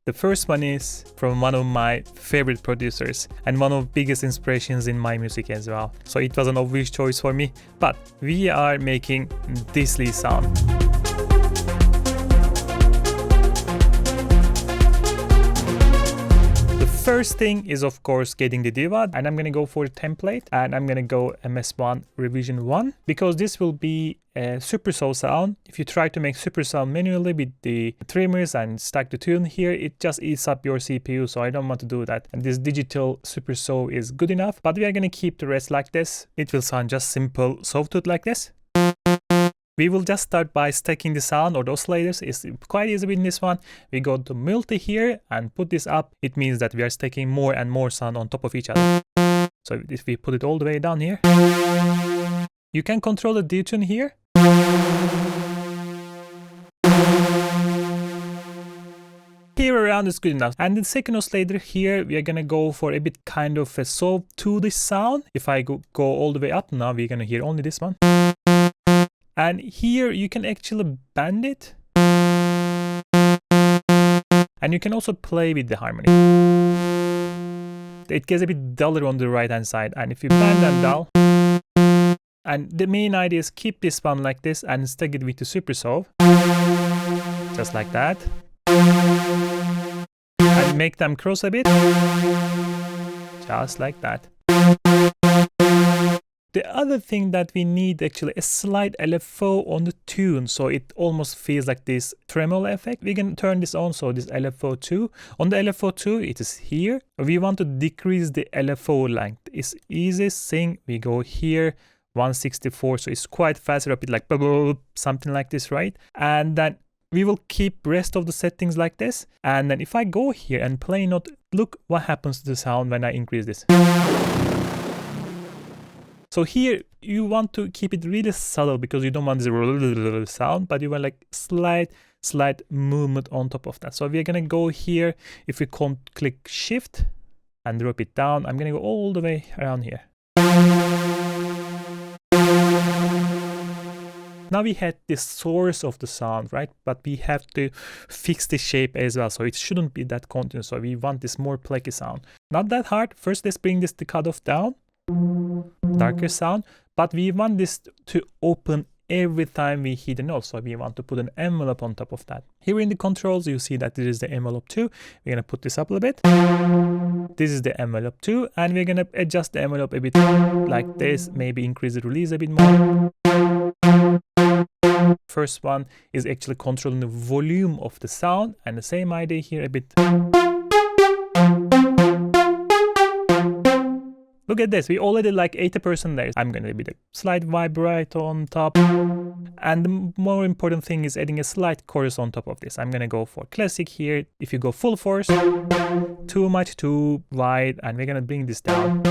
The first one is from one of my favorite producers and one of the biggest inspirations in my music as well. So it was an obvious choice for me, but we are making this Lee sound. First thing is of course getting the diva, and I'm gonna go for the template and I'm gonna go MS1 revision 1 because this will be a Supersaw sound. If you try to make Supersaw manually with the trimmers and stack the tune here, it just eats up your CPU, so I don't want to do that. And this digital Supersaw is good enough, but we are gonna keep the rest like this. It will sound just simple sawtooth like this. We will just start by stacking the sound or the oscillators. It's quite easy with this one. We go to multi here and put this up. It means that we are stacking more and more sound on top of each other. So if we put it all the way down here, you can control the detune here. Here around is good enough. And the second oscillator here, we are gonna go for a bit kind of a sawtoothy sound. If I go all the way up now, we're gonna hear only this one. And here you can actually bend it. And you can also play with the harmony. It gets a bit duller on the right hand side. And if you bend and dull, and the main idea is keep this one like this and stack it with the Supersaw. Just like that. And make them cross a bit. Just like that. The other thing that we need actually a slight LFO on the tune, so it almost feels like this tremolo effect. We can turn this on, so this LFO2. On the LFO2, it is here. We want to decrease the LFO length. It's easiest thing, we go here, 164, so it's quite fast, rapid, like something like this, right? And then we will keep rest of the settings like this. And then if I go here and play note, look what happens to the sound when I increase this. So here you want to keep it really subtle because you don't want this sound, but you want like slight movement on top of that. So we are gonna go here. If we click shift and drop it down, I'm gonna go all the way around here. Now we had the source of the sound, right? But we have to fix the shape as well. So it shouldn't be that continuous. So we want this more plucky sound. Not that hard. First, let's bring this the cutoff down. Darker sound, but we want this to open every time we hit a note, so we want to put an envelope on top of that. Here in the controls you see that this is the envelope 2. We're gonna put this up a little bit. This is the envelope 2, and we're gonna adjust the envelope a bit like this, maybe increase the release a bit more. First one is actually controlling the volume of the sound, and the same idea here a bit. Look at this, we already like 80% there. I'm gonna be the slight vibrato on top. And the more important thing is adding a slight chorus on top of this. I'm gonna go for classic here. If you go full force, too much, too wide, and we're gonna bring this down.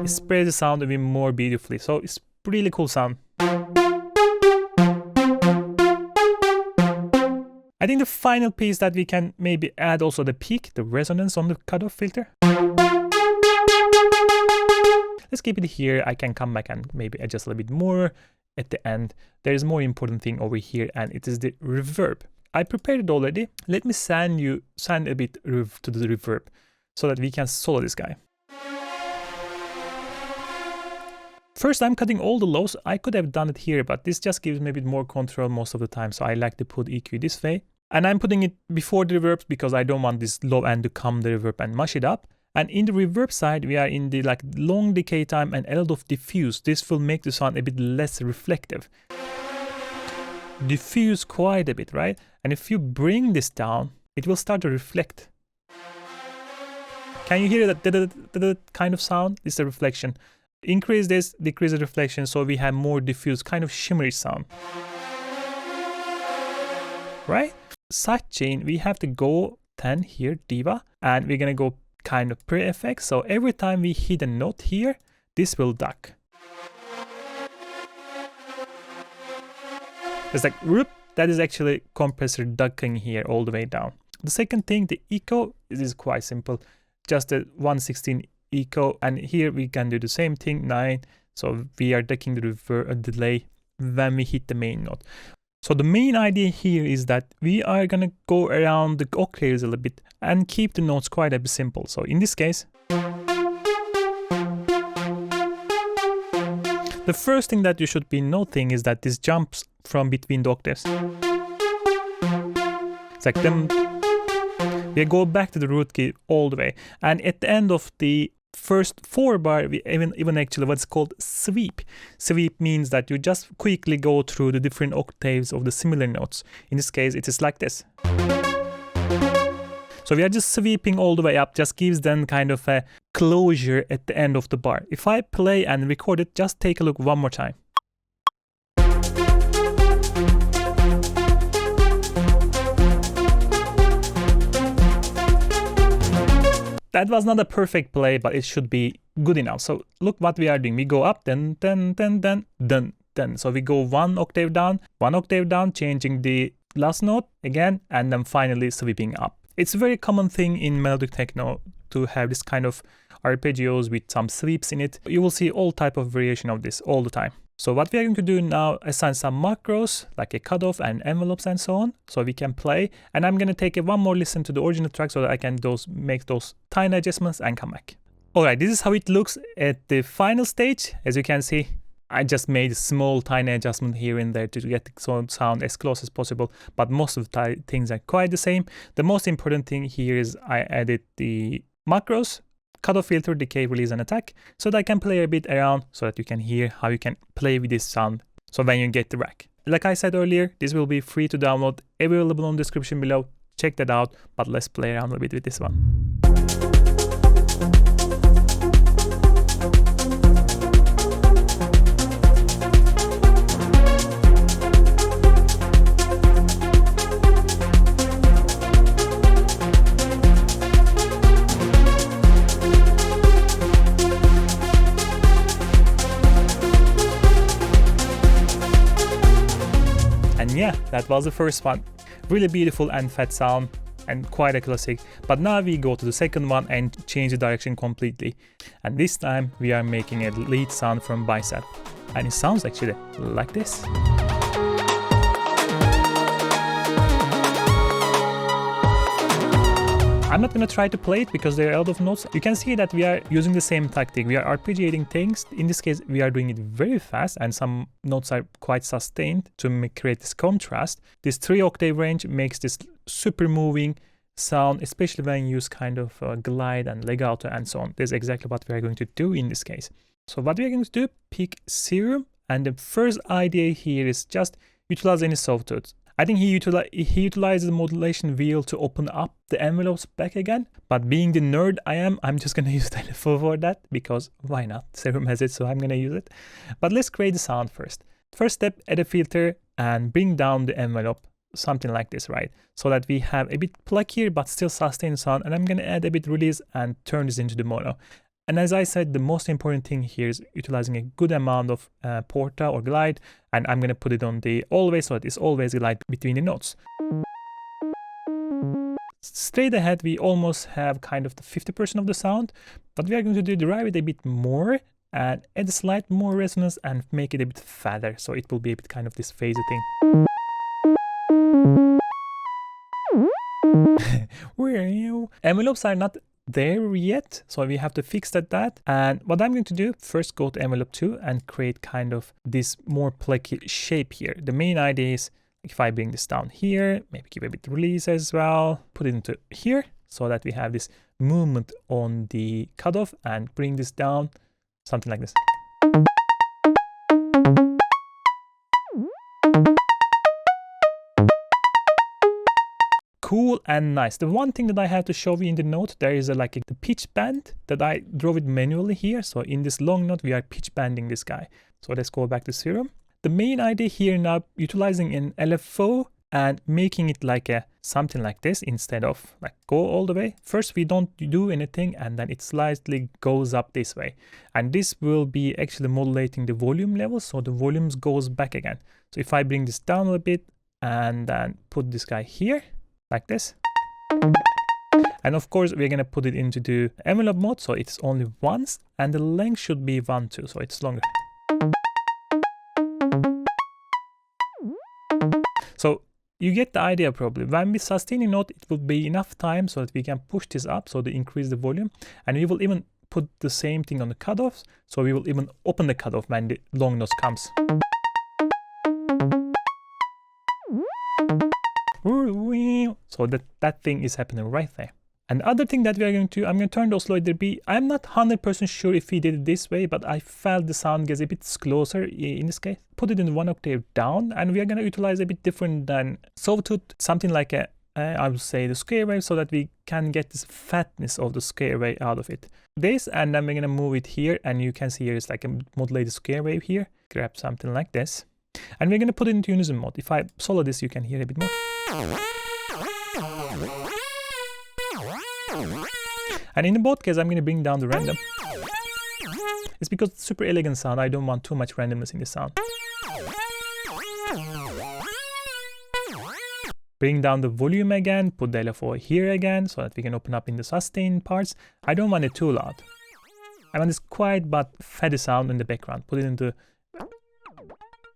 It spreads the sound a bit more beautifully. So it's really cool sound. I think the final piece that we can maybe add also the peak, the resonance on the cutoff filter. Let's keep it here. I can come back and maybe adjust a little bit more at the end. There is more important thing over here, and it is the reverb. I prepared it already. Let me send a bit to the reverb so that we can solo this guy. First, I'm cutting all the lows. I could have done it here, but this just gives me a bit more control most of the time. So I like to put EQ this way. And I'm putting it before the reverb because I don't want this low end to come the reverb and mush it up. And in the reverb side, we are in the like long decay time and a lot of diffuse. This will make the sound a bit less reflective. Diffuse quite a bit, right? And if you bring this down, it will start to reflect. Can you hear that kind of sound? This is a reflection. Increase this, decrease the reflection, so we have more diffuse, kind of shimmery sound. Right? Sidechain, we have to go 10 here, diva, and we're gonna go kind of pre-effect. So every time we hit a note here, this will duck. It's like, whoop, that is actually compressor ducking here all the way down. The second thing, the echo, is quite simple. Just a 1/16 echo, and here we can do the same thing, 9. So we are ducking the delay when we hit the main note. So the main idea here is that we are gonna go around the octaves a little bit and keep the notes quite a bit simple. So in this case, the first thing that you should be noting is that this jumps from between the octaves. It's like them. We go back to the root key all the way, and at the end of the first 4 bar, we even actually what's called sweep. Sweep means that you just quickly go through the different octaves of the similar notes. In this case, it is like this. So we are just sweeping all the way up, just gives them kind of a closure at the end of the bar. If I play and record it, just take a look one more time. That was not a perfect play, but it should be good enough. So look what we are doing. We go up, then. So we go one octave down, changing the last note again, and then finally sweeping up. It's a very common thing in melodic techno to have this kind of arpeggios with some sweeps in it. You will see all type of variation of this all the time. So what we are going to do now, assign some macros like a cutoff and envelopes and so on, so we can play. And I'm going to take one more listen to the original track so that I can make those tiny adjustments and come back. Alright, this is how it looks at the final stage. As you can see, I just made a small tiny adjustment here and there to get the sound as close as possible, but most of the things are quite the same. The most important thing here is I added the macros, cutoff, filter, decay, release, and attack, so that I can play a bit around so that you can hear how you can play with this sound. So when you get the rack. Like I said earlier, this will be free to download, available in the description below. Check that out, but let's play around a little bit with this one. Yeah, that was the first one. Really beautiful and fat sound and quite a classic. But now we go to the second one and change the direction completely. And this time we are making a lead sound from Bicep. And it sounds actually like this. I'm not going to try to play it because there are a lot of notes. You can see that we are using the same tactic. We are arpeggiating things. In this case, we are doing it very fast and some notes are quite sustained to create this contrast. This 3-octave range makes this super moving sound, especially when you use kind of glide and legato and so on. That's exactly what we are going to do in this case. So what we are going to do, pick serum, and the first idea here is just utilize any sawtooth. I think he utilizes the modulation wheel to open up the envelopes back again. But being the nerd I am, I'm just going to use that for that because why not? Serum has it, so I'm going to use it. But let's create the sound first. First step, add a filter and bring down the envelope, something like this, right? So that we have a bit pluckier but still sustained sound. And I'm going to add a bit release and turn this into the mono. And as I said, the most important thing here is utilizing a good amount of porta or glide, and I'm going to put it on the always, so it is always glide between the notes. Straight ahead, we almost have kind of the 50% of the sound, but we are going to derive it a bit more and add a slight more resonance and make it a bit fatter, so it will be a bit kind of this phasey thing. Where are you? Envelopes are not there yet, so we have to fix that. And what I'm going to do, first go to envelope 2 and create kind of this more plucky shape here. The main idea is if I bring this down here, maybe give a bit of release as well, put it into here so that we have this movement on the cutoff and bring this down, something like this. Cool and nice. The one thing that I have to show you in the note, there is the pitch band that I drove it manually here. So in this long note, we are pitch banding this guy. So let's go back to serum. The main idea here now, utilizing an LFO and making it like something like this instead of like go all the way. First, we don't do anything and then it slightly goes up this way. And this will be actually modulating the volume level. So the volumes goes back again. So if I bring this down a bit and then put this guy here, like this. And of course, we're going to put it into the envelope mode, so it's only once, and the length should be 1, 2, so it's longer. So you get the idea probably. When we sustain a note, it will be enough time so that we can push this up, so to increase the volume. And we will even put the same thing on the cutoffs. So we will even open the cutoff when the long note comes. So that thing is happening right there. And the other thing that we are going to, I'm going to turn the oscillator B. I'm not 100% sure if we did it this way, but I felt the sound gets a bit closer in this case. Put it in 1 octave down, and we are going to utilize a bit different than sawtooth, something like a, I would say the square wave, so that we can get this fatness of the square wave out of it. This, and then we're going to move it here, and you can see here it's like a modulated square wave here. Grab something like this. And we're going to put it into unison mode. If I solo this, you can hear a bit more. And in both cases, I'm going to bring down the random. It's because it's super elegant sound. I don't want too much randomness in the sound. Bring down the volume again, put the LFO here again, so that we can open up in the sustain parts. I don't want it too loud. I want this quiet but fatty sound in the background. Put it into...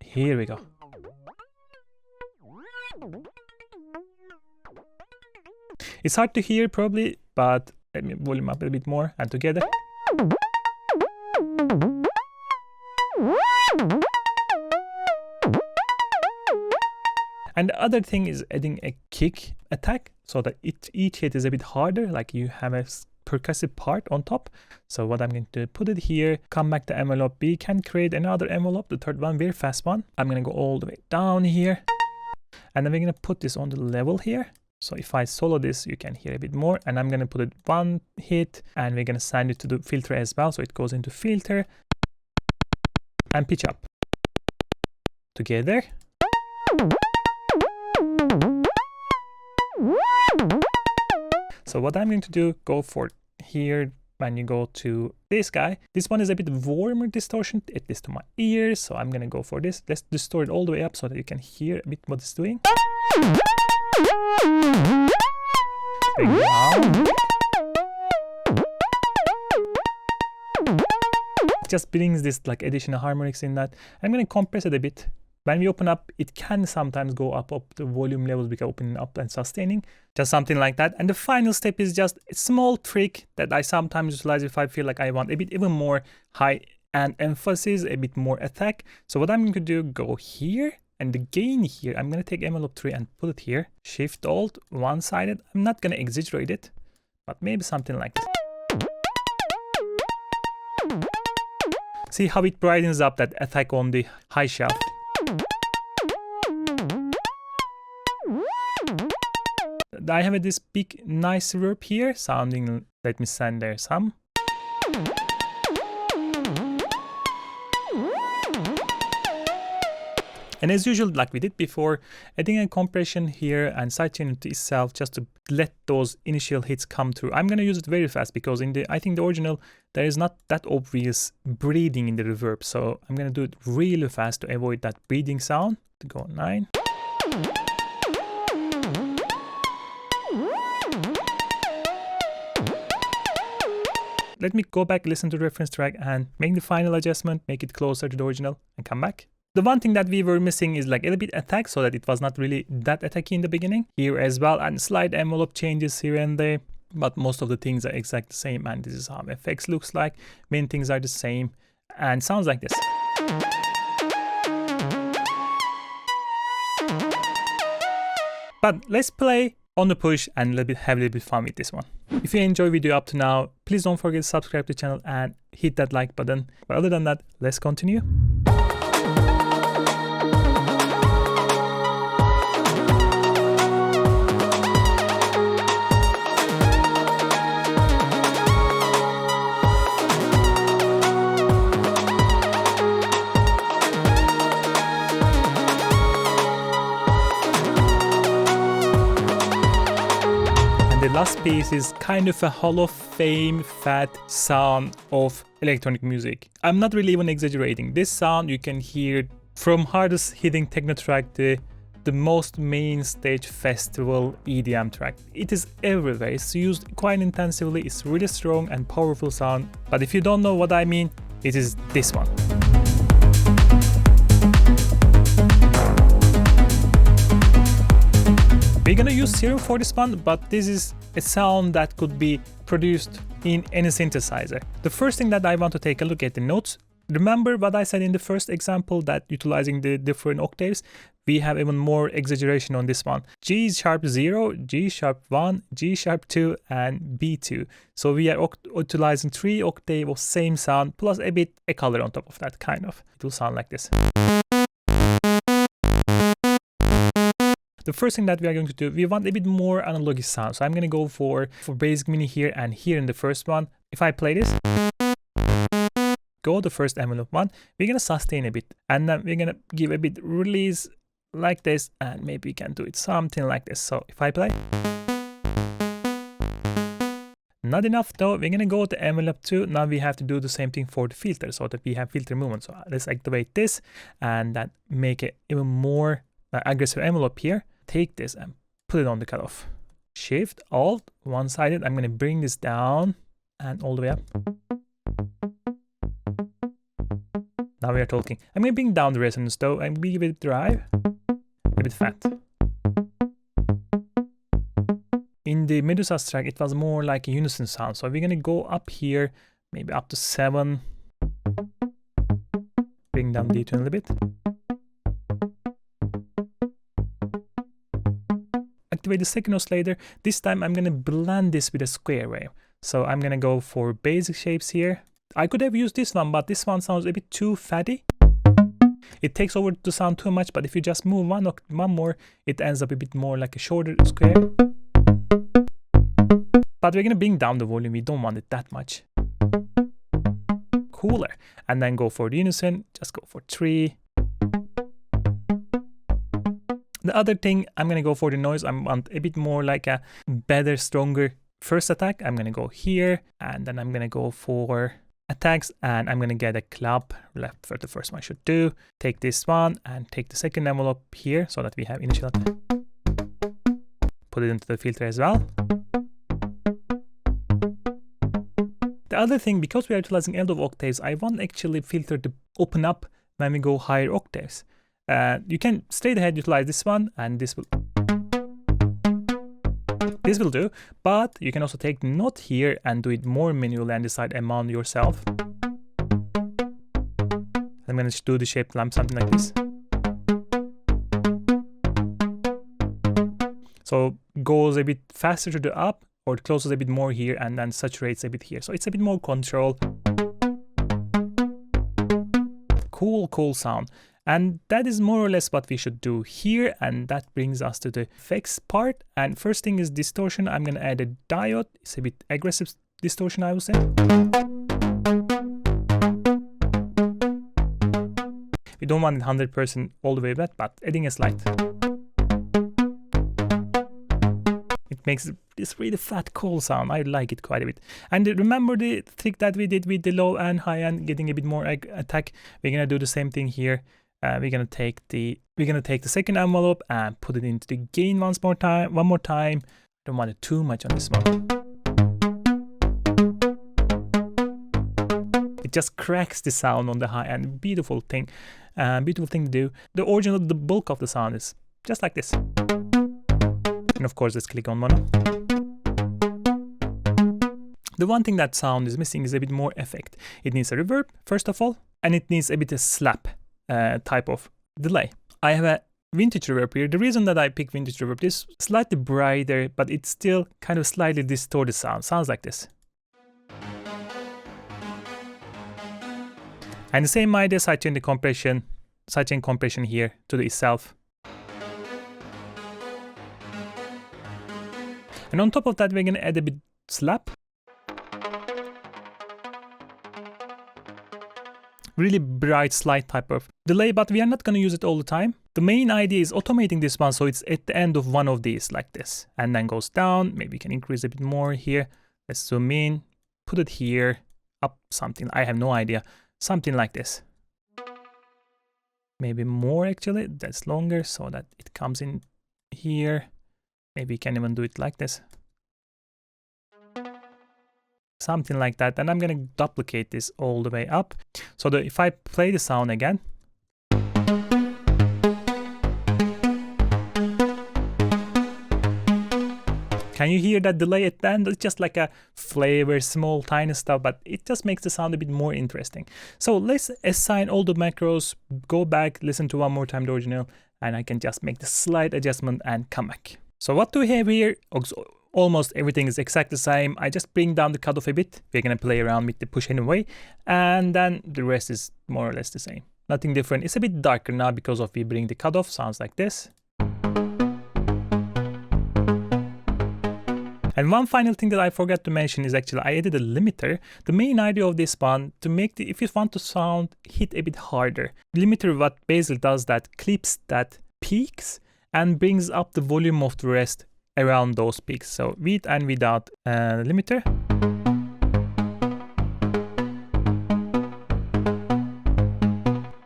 Here we go. It's hard to hear probably, but let me volume up a bit more and together. And the other thing is adding a kick attack so that each hit is a bit harder, like you have a percussive part on top. So what I'm going to put it here, come back to envelope B, can create another envelope, the third one, very fast one. I'm going to go all the way down here. And then we're going to put this on the level here. So if I solo this, you can hear a bit more, and I'm going to put it 1 hit, and we're going to send it to the filter as well. So it goes into filter and pitch up together. So what I'm going to do, go for here when you go to this guy. This one is a bit warmer distortion, at least to my ears. So I'm going to go for this. Let's distort it all the way up so that you can hear a bit what it's doing. Bring down. It just brings this like additional harmonics in that. I'm going to compress it a bit. When we open up, it can sometimes go up the volume levels because opening up and sustaining, just something like that. And the final step is just a small trick that I sometimes utilize if I feel like I want a bit even more high and emphasis, a bit more attack. So what I'm going to do, go here. And the gain here, I'm going to take envelope 3 and put it here. Shift Alt, one-sided. I'm not going to exaggerate it, but maybe something like this. See how it brightens up that attack on the high shelf. I have this big, nice reverb here, sounding, let me send there some. And as usual, like we did before, adding a compression here and sidechain to itself just to let those initial hits come through. I'm going to use it very fast because in the, I think the original, there is not that obvious breathing in the reverb. So I'm going to do it really fast to avoid that breathing sound. To go 9. Let me go back, listen to the reference track and make the final adjustment, make it closer to the original and come back. The one thing that we were missing is like a little bit attack so that it was not really that attacky in the beginning. Here as well, and slight envelope changes here and there, but most of the things are exactly the same, and this is how effects looks like. Main things are the same and sounds like this. But let's play on the push and have a little bit fun with this one. If you enjoyed the video up to now, please don't forget to subscribe to the channel and hit that like button. But other than that, let's continue. The last piece is kind of a Hall of Fame fat sound of electronic music. I'm not really even exaggerating. This sound you can hear from hardest hitting techno track to the most main stage festival EDM track. It is everywhere. It's used quite intensively. It's really strong and powerful sound. But if you don't know what I mean, it is this one. gonna use Serum for this one, but this is a sound that could be produced in any synthesizer. The first thing that I want to take a look at the notes. Remember what I said in the first example, that utilizing the different octaves, we have even more exaggeration on this one. G sharp 0, G sharp 1, G sharp 2, and B2. So we are utilizing 3 octaves of same sound plus a bit a color on top of that, kind of. It will sound like this. The first thing that we are going to do, we want a bit more analog sound. So I'm going to go for basic mini here and here in the first one. If I play this, go the first envelope one, we're going to sustain a bit, and then we're going to give a bit release like this, and maybe we can do it something like this. So if I play, not enough though, we're going to go to envelope 2. Now we have to do the same thing for the filter, so that we have filter movement. So let's activate this and then make it even more aggressive envelope here. Take this and put it on the cutoff. Shift, Alt, one-sided. I'm going to bring this down and all the way up. Now we are talking. I'm going to bring down the resonance though, and we give it drive, a bit fat. In the Meduza track, it was more like a unison sound. So we're going to go up here, maybe up to 7. Bring down D2 a little bit. Activate the second oscillator. This time I'm going to blend this with a square wave. So I'm going to go for basic shapes here. I could have used this one, but this one sounds a bit too fatty. It takes over the sound too much, but if you just move one more, it ends up a bit more like a shorter square. But we're gonna bring down the volume, we don't want it that much. Cooler. And then go for the unison, just go for 3. The other thing, I'm gonna go for the noise. I want a bit more like a better, stronger first attack. I'm gonna go here, and then I'm gonna go for attacks, and I'm gonna get a clap left for the first one I should do. Take this one and take the second envelope here so that we have initial attack. Put it into the filter as well. The other thing, because we are utilizing end of octaves, I want actually filter to open up when we go higher octaves. You can straight ahead utilize this one, and this will do, but you can also take the note here and do it more manually and decide amount yourself. I'm going to do the shape lamp, something like this. So goes a bit faster to the up, or it closes a bit more here and then saturates a bit here. So it's a bit more control. Cool sound. And that is more or less what we should do here, and that brings us to the effects part. And first thing is distortion. I'm going to add a diode. It's a bit aggressive distortion, I would say. We don't want it 100% all the way wet, but adding a slight. It makes this really fat, cool sound. I like it quite a bit. And remember the trick that we did with the low and high end, getting a bit more attack. We're going to do the same thing here. We're gonna take the second envelope and put it into the gain one more time. Don't want it too much on this one. It just cracks the sound on the high end. Beautiful thing to do. The the bulk of the sound is just like this. And of course, let's click on mono. The one thing that sound is missing is a bit more effect. It needs a reverb first of all, and it needs a bit of slap. Type of delay. I have a vintage reverb here. The reason that I pick vintage reverb is slightly brighter, but it's still kind of slightly distorted sound. Sounds like this. And the same idea, sidechain compression here to the itself. And on top of that, we're going to add a bit slap. Really bright, slight type of delay, but we are not going to use it all the time. The main idea is automating this one, so it's at the end of one of these like this, and then goes down. Maybe we can increase a bit more here. Let's zoom in, put it here, up something. I have no idea. Something like this. Maybe more actually. That's longer, so that it comes in here. Maybe we can even do it like this. Something like that, and I'm going to duplicate this all the way up, so that if I play the sound again, Can you hear that delay at the end? It's just like a flavor, small, tiny stuff, but it just makes the sound a bit more interesting. So let's assign all the macros, go back, listen to one more time the original, and I can just make the slight adjustment and come back. So what do we have here? Almost everything is exactly the same. I just bring down the cutoff a bit. We're gonna play around with the push anyway, and then the rest is more or less the same. Nothing different. It's a bit darker now because of we bring the cutoff. Sounds like this. And one final thing that I forgot to mention is actually I added a limiter. The main idea of this one, to make the, if you want to sound hit a bit harder, limiter what basically does that clips that peaks and brings up the volume of the rest around those peaks. So with and without limiter.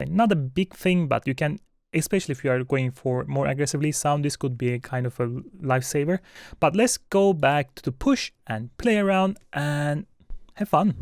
Not a big thing, but you can, especially if you are going for more aggressively sound, this could be a kind of a lifesaver. But let's go back to the push and play around and have fun.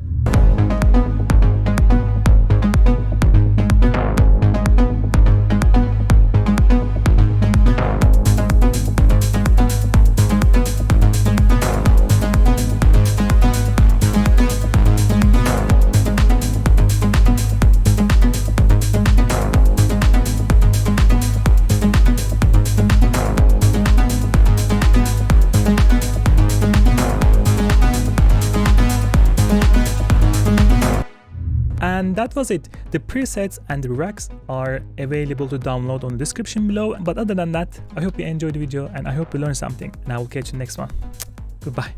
And that was it. The presets and the racks are available to download on the description below. But other than that, I hope you enjoyed the video and I hope you learned something. And I will catch you next one. Goodbye.